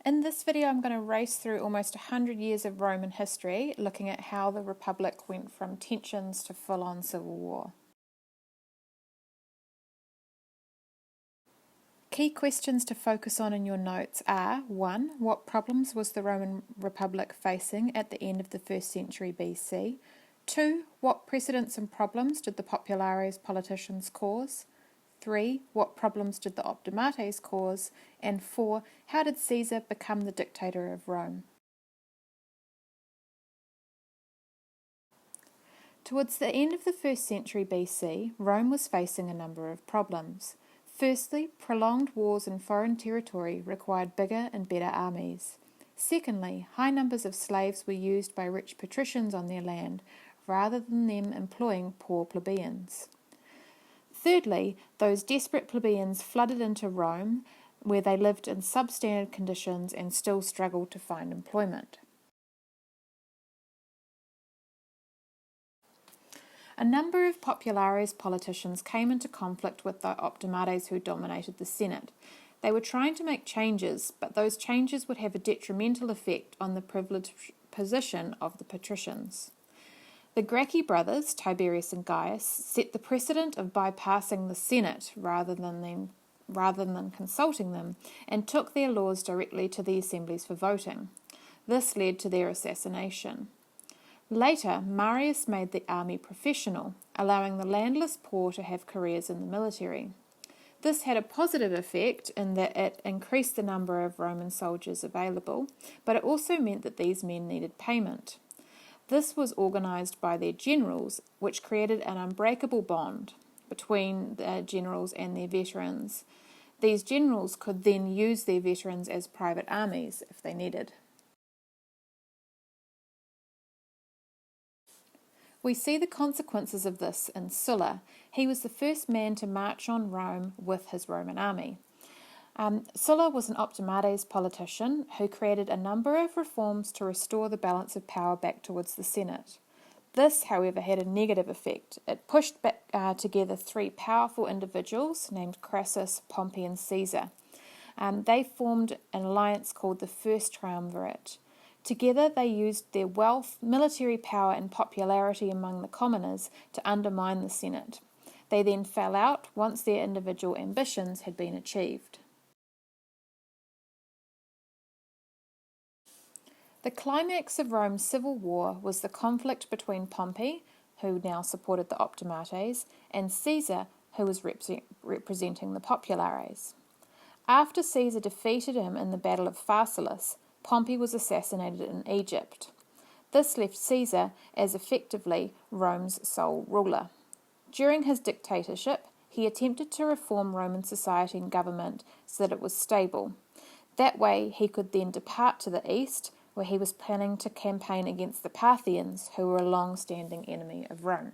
In this video, I'm going to race through almost 100 years of Roman history, looking at how the Republic went from tensions to full-on civil war. Key questions to focus on in your notes are: 1. What problems was the Roman Republic facing at the end of the 1st century BC? 2. What precedents and problems did the populares politicians cause? 3. What problems did the optimates cause? And 4. How did Caesar become the dictator of Rome? Towards the end of the 1st century BC, Rome was facing a number of problems. Firstly, prolonged wars in foreign territory required bigger and better armies. Secondly, high numbers of slaves were used by rich patricians on their land, rather than them employing poor plebeians. Thirdly, those desperate plebeians flooded into Rome, where they lived in substandard conditions and still struggled to find employment. A number of populares politicians came into conflict with the optimates who dominated the Senate. They were trying to make changes, but those changes would have a detrimental effect on the privileged position of the patricians. The Gracchi brothers, Tiberius and Gaius, set the precedent of bypassing the Senate rather than consulting them, and took their laws directly to the assemblies for voting. This led to their assassination. Later, Marius made the army professional, allowing the landless poor to have careers in the military. This had a positive effect in that it increased the number of Roman soldiers available, but it also meant that these men needed payment. This was organised by their generals, which created an unbreakable bond between the generals and their veterans. These generals could then use their veterans as private armies if they needed. We see the consequences of this in Sulla. He was the first man to march on Rome with his Roman army. Sulla was an optimates politician who created a number of reforms to restore the balance of power back towards the Senate. This, however, had a negative effect. It pushed back together three powerful individuals named Crassus, Pompey, and Caesar. They formed an alliance called the First Triumvirate. Together they used their wealth, military power, and popularity among the commoners to undermine the Senate. They then fell out once their individual ambitions had been achieved. The climax of Rome's civil war was the conflict between Pompey, who now supported the optimates, and Caesar, who was representing the populares. After Caesar defeated him in the Battle of Pharsalus, Pompey was assassinated in Egypt. This left Caesar as effectively Rome's sole ruler. During his dictatorship, he attempted to reform Roman society and government so that it was stable. That way, he could then depart to the east, where he was planning to campaign against the Parthians, who were a long-standing enemy of Rome.